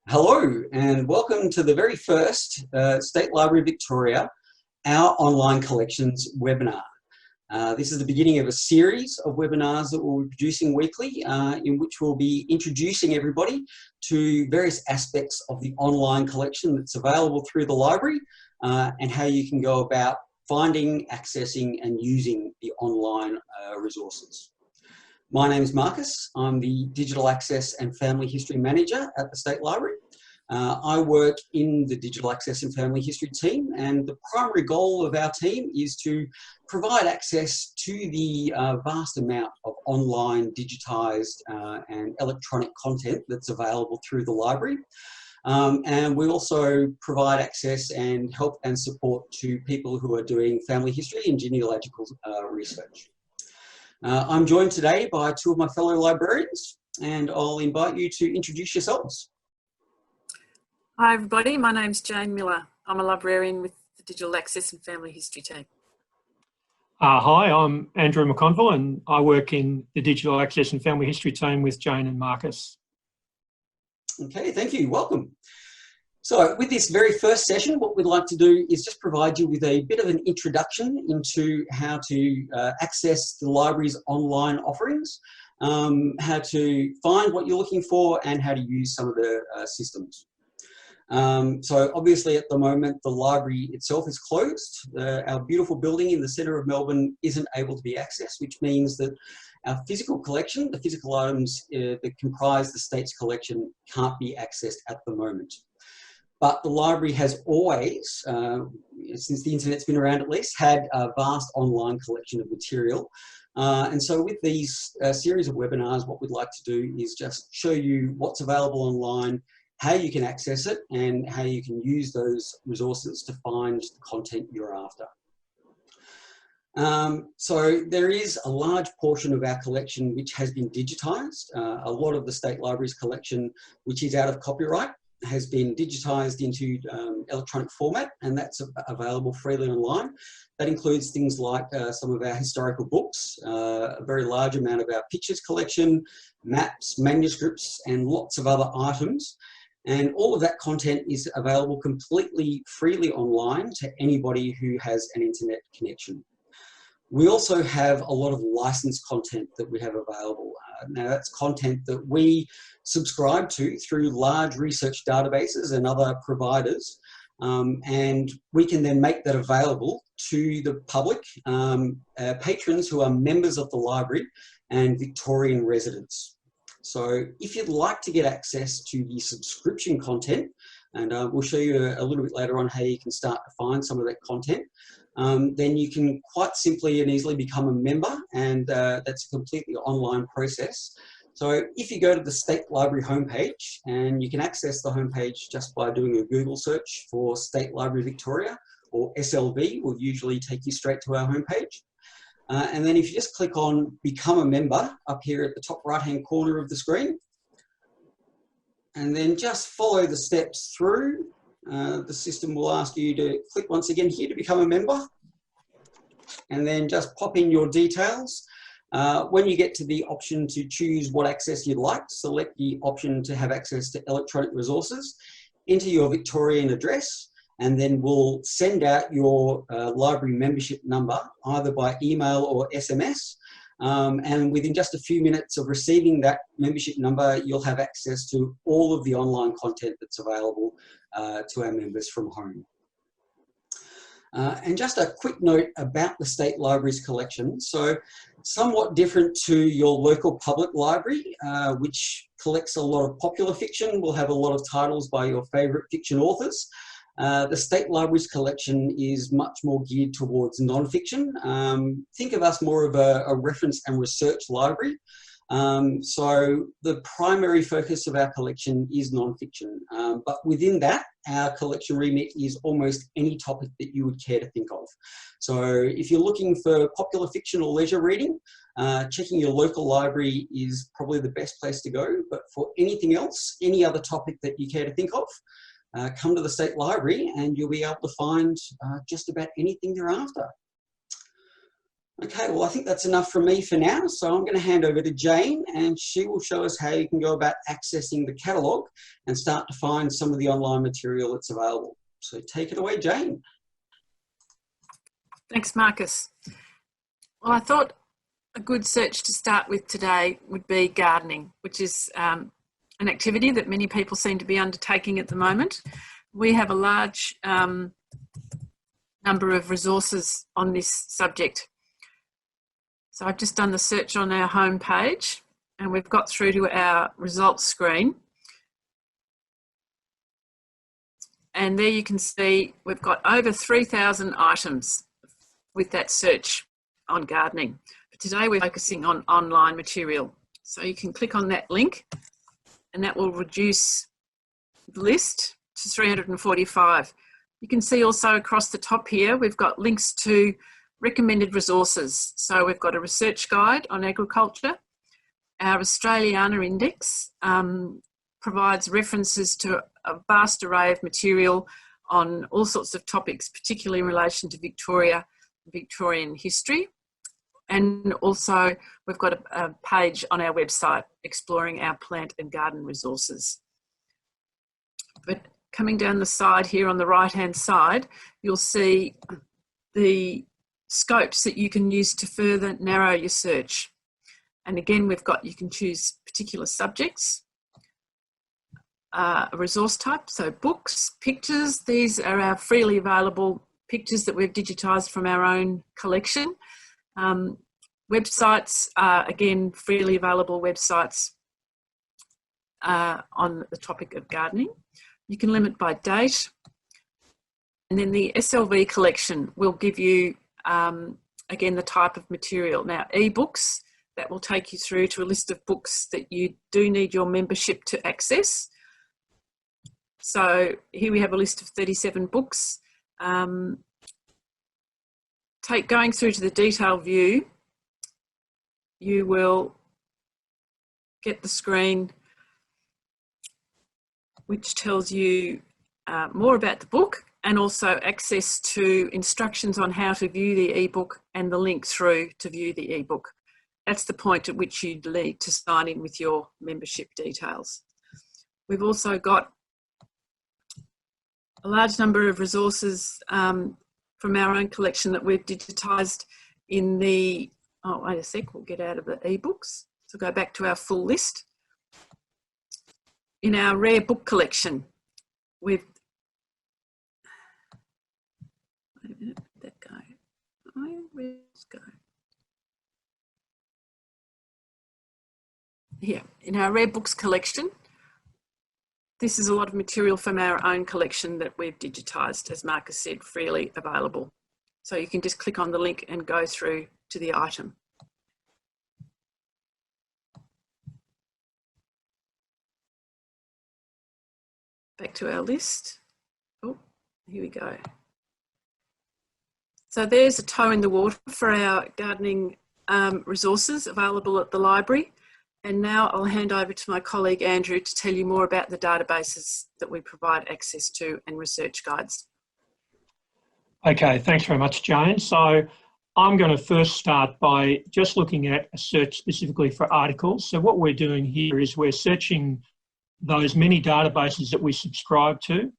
Hello and welcome to the very first State Library Victoria, our online collections webinar. This is the beginning of a series of webinars that we'll be producing weekly in which we'll be introducing everybody to various aspects of the online collection that's available through the library and how you can go about finding, accessing and using the online resources. My name is Marcus. I'm the Digital Access and Family History Manager at the State Library. I work in the Digital Access and Family History team, and the primary goal of our team is to provide access to the vast amount of online, digitised and electronic content that's available through the library. And we also provide access and help and support to people who are doing family history and genealogical research. I'm joined today by two of my fellow librarians, and I'll invite you to introduce yourselves. Hi everybody, my name's Jane Miller. I'm a librarian with the Digital Access and Family History team. Hi, I'm Andrew McConville and I work in the Digital Access and Family History team with Jane and Marcus. Okay, thank you, welcome. So with this very first session, what we'd like to do is just provide you with a bit of an introduction into how to access the library's online offerings, how to find what you're looking for and how to use some of the systems. So obviously at the moment the library itself is closed. Our beautiful building in the centre of Melbourne isn't able to be accessed, which means that our physical collection, the physical items that comprise the state's collection, can't be accessed at the moment. But the library has always, since the internet's been around at least, had a vast online collection of material. And so with these series of webinars, what we'd like to do is just show you what's available online, how you can access it, and how you can use those resources to find the content you're after. So there is a large portion of our collection which has been digitised. A lot of the State Library's collection, which is out of copyright, has been digitised into electronic format, and that's available freely online. That includes things like some of our historical books, a very large amount of our pictures collection, maps, manuscripts, and lots of other items. And all of that content is available completely freely online to anybody who has an internet connection. We also have a lot of licensed content that we have available. Now that's content that we subscribe to through large research databases and other providers. And we can then make that available to the public, patrons who are members of the library and Victorian residents. So if you'd like to get access to the subscription content, and we'll show you a little bit later on how you can start to find some of that content, then you can quite simply and easily become a member, and that's a completely online process. So if you go to the State Library homepage, and you can access the homepage just by doing a Google search for State Library Victoria, or SLV will usually take you straight to our homepage. And then if you just click on Become a Member up here at the top right-hand corner of the screen, and then just follow the steps through, the system will ask you to click once again here to become a member, and then just pop in your details. When you get to the option to choose what access you'd like, select the option to have access to electronic resources, enter your Victorian address, and then we'll send out your library membership number either by email or SMS. And within just a few minutes of receiving that membership number, you'll have access to all of the online content that's available to our members from home. And just a quick note about the State Library's collection. So somewhat different to your local public library, which collects a lot of popular fiction, will have a lot of titles by your favourite fiction authors. The State Library's collection is much more geared towards non-fiction. Think of us more of a reference and research library. So the primary focus of our collection is non-fiction, but within that, our collection remit is almost any topic that you would care to think of. So if you're looking for popular fiction or leisure reading, checking your local library is probably the best place to go. But for anything else, any other topic that you care to think of, come to the State Library and you'll be able to find just about anything you're after. Okay, well, I think that's enough from me for now. So I'm going to hand over to Jane, and she will show us how you can go about accessing the catalogue and start to find some of the online material that's available. So take it away, Jane. Thanks, Marcus. Well, I thought a good search to start with today would be gardening, which is an activity that many people seem to be undertaking at the moment. We have a large number of resources on this subject. So I've just done the search on our home page, and we've got through to our results screen. And there you can see we've got over 3,000 items with that search on gardening. But today we're focusing on online material. So you can click on that link and that will reduce the list to 345. You can see also across the top here, we've got links to recommended resources. So we've got a research guide on agriculture. Our Australiana Index provides references to a vast array of material on all sorts of topics, particularly in relation to Victoria, Victorian history. And also we've got a page on our website exploring our plant and garden resources. But coming down the side here on the right-hand side, you'll see the scopes that you can use to further narrow your search. And again, you can choose particular subjects, a resource type, so books, pictures. These are our freely available pictures that we've digitised from our own collection. Websites are, again, freely available websites on the topic of gardening. You can limit by date. And then the SLV collection will give you, again, the type of material. Now, ebooks, that will take you through to a list of books that you do need your membership to access. So here we have a list of 37 books. Going through to the detail view, you will get the screen which tells you more about the book and also access to instructions on how to view the ebook and the link through to view the ebook. That's the point at which you need to sign in with your membership details. We've also got a large number of resources from our own collection that we've digitised in the, oh wait a sec, we'll get out of the ebooks. So go back to our full list. In our rare book collection, we've, wait a minute, where'd that go? Oh, where'd it go? Here, in our rare books collection, this is a lot of material from our own collection that we've digitised, as Marcus said, freely available. So you can just click on the link and go through to the item. Back to our list. Oh, here we go. So there's a toe in the water for our gardening resources available at the library. And now I'll hand over to my colleague Andrew to tell you more about the databases that we provide access to and research guides. Okay, thanks very much, Jane. So I'm going to first start by just looking at a search specifically for articles. So what we're doing here is we're searching those many databases that we subscribe to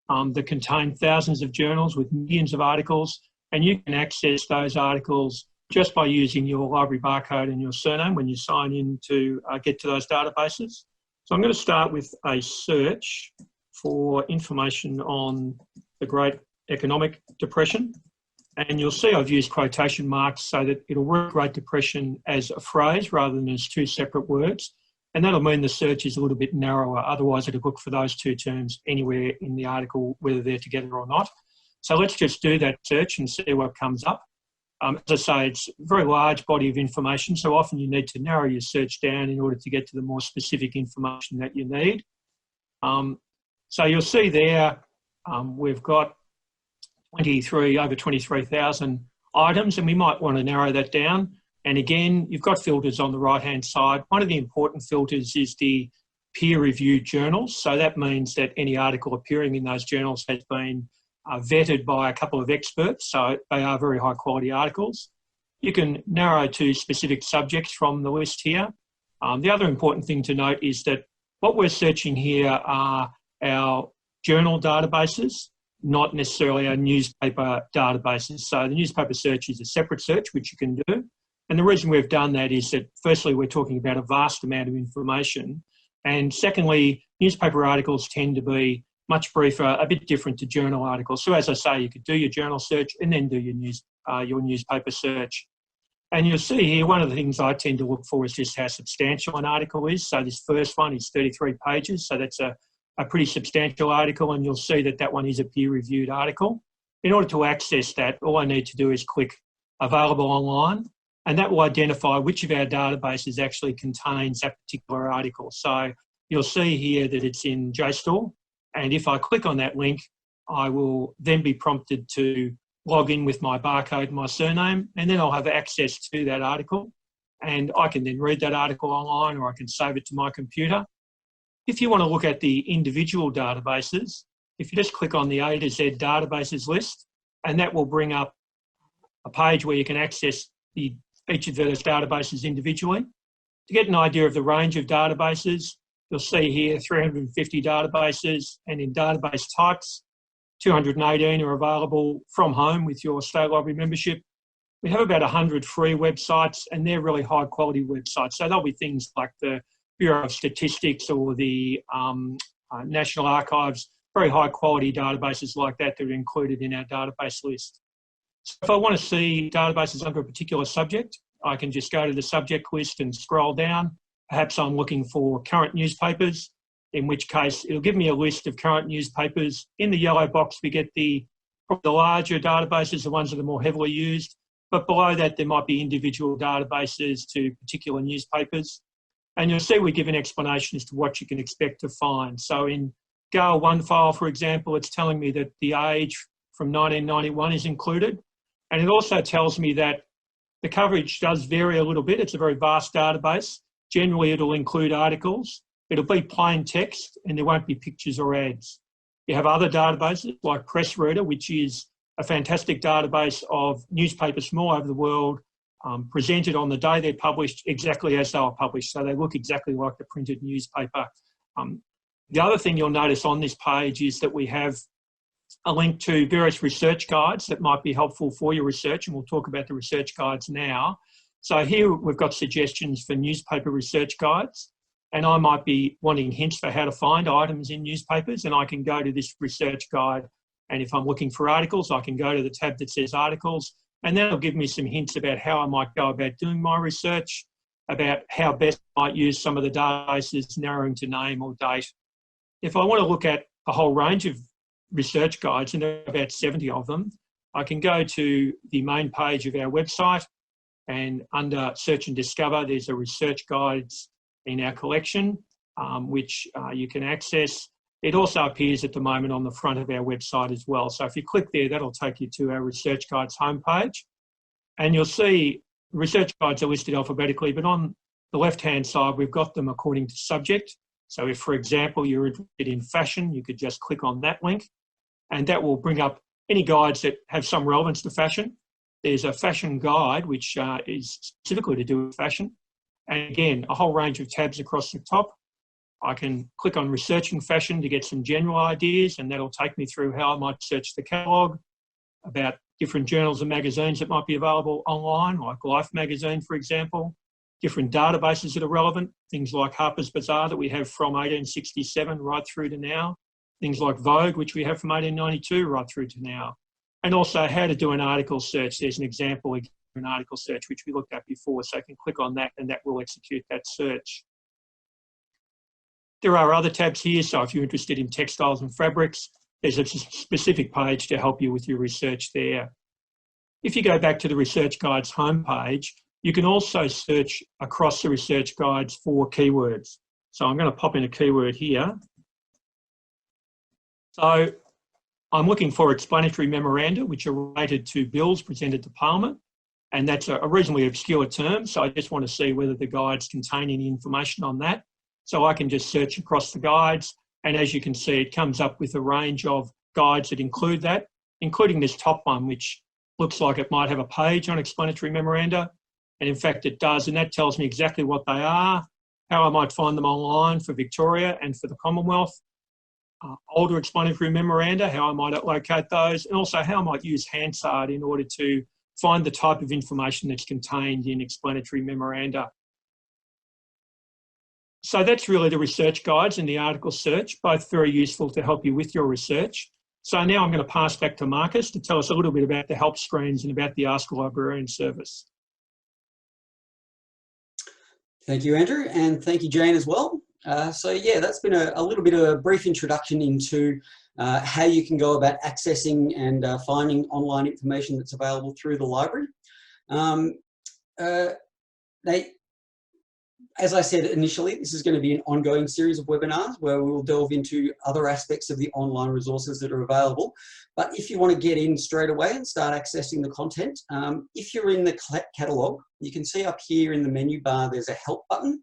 that contain thousands of journals with millions of articles, and you can access those articles just by using your library barcode and your surname when you sign in to get to those databases. So I'm going to start with a search for information on the Great Economic Depression. And you'll see I've used quotation marks so that it'll work Great Depression as a phrase rather than as two separate words. And that'll mean the search is a little bit narrower. Otherwise, it'll look for those two terms anywhere in the article, whether they're together or not. So let's just do that search and see what comes up. As I say, it's a very large body of information, so often you need to narrow your search down in order to get to the more specific information that you need. So you'll see there we've got over 23,000 items, and we might want to narrow that down. And again, you've got filters on the right-hand side. One of the important filters is the peer-reviewed journals. So that means that any article appearing in those journals has been vetted by a couple of experts, so they are very high quality articles. You can narrow to specific subjects from the list here. The other important thing to note is that what we're searching here are our journal databases, not necessarily our newspaper databases. So the newspaper search is a separate search, which you can do. And the reason we've done that is that, firstly, we're talking about a vast amount of information. And secondly, newspaper articles tend to be much briefer, a bit different to journal articles. So as I say, you could do your journal search and then do your newspaper search. And you'll see here, one of the things I tend to look for is just how substantial an article is. So this first one is 33 pages. So that's a pretty substantial article, and you'll see that that one is a peer-reviewed article. In order to access that, all I need to do is click Available Online, and that will identify which of our databases actually contains that particular article. So you'll see here that it's in JSTOR, and if I click on that link, I will then be prompted to log in with my barcode and my surname, and then I'll have access to that article, and I can then read that article online, or I can save it to my computer. If you want to look at the individual databases, if you just click on the A to Z databases list, and that will bring up a page where you can access each of those databases individually. To get an idea of the range of databases, you'll see here 350 databases, and in database types, 218 are available from home with your State Library membership. We have about 100 free websites, and they're really high quality websites. So there'll be things like the Bureau of Statistics or the National Archives, very high quality databases like that that are included in our database list. So if I want to see databases under a particular subject, I can just go to the subject list and scroll down. Perhaps I'm looking for current newspapers, in which case it'll give me a list of current newspapers. In the yellow box, we get the larger databases, the ones that are more heavily used, but below that there might be individual databases to particular newspapers. And you'll see we give an explanation as to what you can expect to find. So in Gale OneFile, for example, it's telling me that the age from 1991 is included. And it also tells me that the coverage does vary a little bit. It's a very vast database. Generally, it'll include articles. It'll be plain text, and there won't be pictures or ads. You have other databases like PressReader, which is a fantastic database of newspapers from all over the world, presented on the day they're published exactly as they were published. So they look exactly like the printed newspaper. The other thing you'll notice on this page is that we have a link to various research guides that might be helpful for your research, and we'll talk about the research guides now. So here we've got suggestions for newspaper research guides, and I might be wanting hints for how to find items in newspapers, and I can go to this research guide, and if I'm looking for articles, I can go to the tab that says articles, and then it'll give me some hints about how I might go about doing my research, about how best I might use some of the databases, narrowing to name or date. If I want to look at a whole range of research guides, and there are about 70 of them, I can go to the main page of our website, and under Search and Discover, there's a research guides in our collection, which you can access. It also appears at the moment on the front of our website as well. So if you click there, that'll take you to our research guides homepage, and you'll see research guides are listed alphabetically, but on the left-hand side, we've got them according to subject. So if, for example, you're interested in fashion, you could just click on that link, and that will bring up any guides that have some relevance to fashion. There's a fashion guide, which is specifically to do with fashion. And again, a whole range of tabs across the top. I can click on researching fashion to get some general ideas, and that'll take me through how I might search the catalogue, about different journals and magazines that might be available online, like Life magazine, for example, different databases that are relevant, things like Harper's Bazaar that we have from 1867 right through to now, things like Vogue, which we have from 1892 right through to now, and also how to do an article search. There's an example of an article search, which we looked at before, so I can click on that and that will execute that search. There are other tabs here, so if you're interested in textiles and fabrics, there's a specific page to help you with your research there. If you go back to the Research Guides homepage, you can also search across the research guides for keywords. So I'm going to pop in a keyword here. So I'm looking for explanatory memoranda, which are related to bills presented to Parliament. And that's a reasonably obscure term. So I just want to see whether the guides contain any information on that. So I can just search across the guides. And as you can see, it comes up with a range of guides that include that, including this top one, which looks like it might have a page on explanatory memoranda, and in fact it does, and that tells me exactly what they are, how I might find them online for Victoria and for the Commonwealth, older explanatory memoranda, how I might locate those, and also how I might use Hansard in order to find the type of information that's contained in explanatory memoranda. So that's really the research guides and the article search, both very useful to help you with your research. So now I'm going to pass back to Marcus to tell us a little bit about the help screens and about the Ask a Librarian service. Thank you, Andrew, and thank you, Jane, as well. So yeah, that's been a little bit of a brief introduction into how you can go about accessing and finding online information that's available through the library. As I said initially, this is going to be an ongoing series of webinars where we will delve into other aspects of the online resources that are available. But if you want to get in straight away and start accessing the content, if you're in the catalogue, you can see up here in the menu bar there's a help button.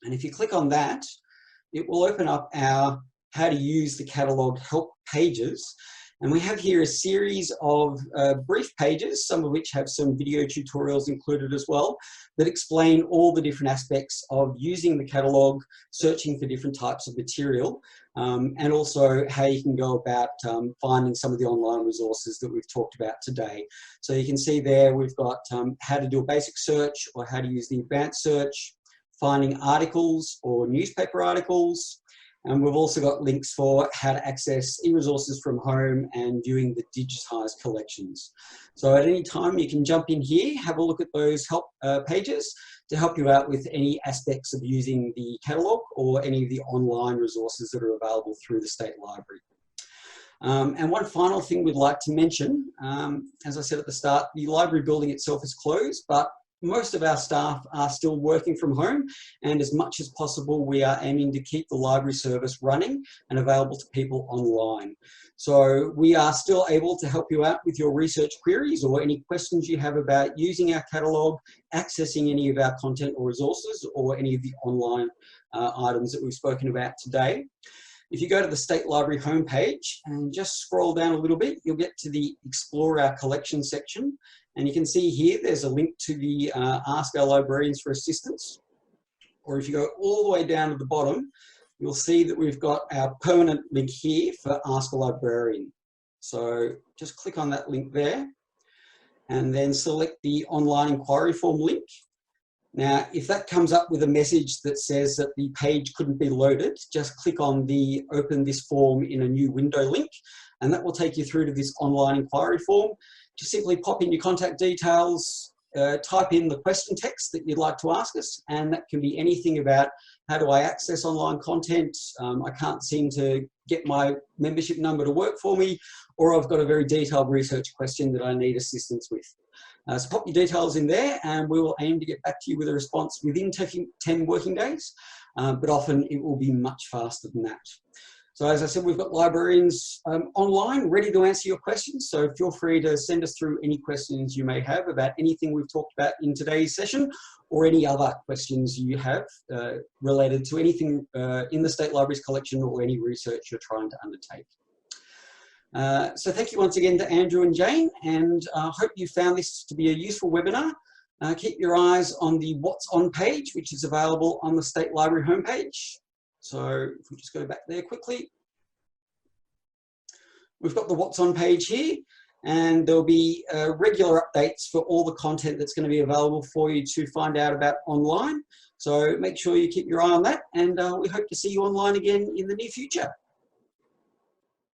And if you click on that, it will open up our how to use the catalogue help pages. And we have here a series of brief pages, some of which have some video tutorials included as well, that explain all the different aspects of using the catalogue, searching for different types of material, and also how you can go about finding some of the online resources that we've talked about today. So you can see there we've got how to do a basic search or how to use the advanced search, finding articles or newspaper articles, and we've also got links for how to access e-resources from home and viewing the digitised collections. So at any time you can jump in here, have a look at those help pages to help you out with any aspects of using the catalogue or any of the online resources that are available through the State Library. And one final thing we'd like to mention, as I said at the start, the library building itself is closed, but most of our staff are still working from home, and as much as possible we are aiming to keep the library service running and available to people online. So we are still able to help you out with your research queries or any questions you have about using our catalogue, accessing any of our content or resources, or any of the online items that we've spoken about today. If you go to the State Library homepage and just scroll down a little bit, you'll get to the Explore Our Collection section. And you can see here, there's a link to the Ask Our Librarians for Assistance. Or if you go all the way down to the bottom, you'll see that we've got our permanent link here for Ask a Librarian. So just click on that link there and then select the online inquiry form link. Now, if that comes up with a message that says that the page couldn't be loaded, just click on the Open This Form in a New Window link, and that will take you through to this online inquiry form. Just simply pop in your contact details, type in the question text that you'd like to ask us, and that can be anything about how do I access online content, I can't seem to get my membership number to work for me, or I've got a very detailed research question that I need assistance with. So pop your details in there and we will aim to get back to you with a response within 10 working days, but often it will be much faster than that. So as I said, we've got librarians online ready to answer your questions, so feel free to send us through any questions you may have about anything we've talked about in today's session, or any other questions you have related to anything in the State Library's collection or any research you're trying to undertake. So thank you once again to Andrew and Jane, and I hope you found this to be a useful webinar. Keep your eyes on the What's On page, which is available on the State Library homepage. So if we just go back there quickly, we've got the What's On page here, and there'll be regular updates for all the content that's going to be available for you to find out about online. So make sure you keep your eye on that, and we hope to see you online again in the near future.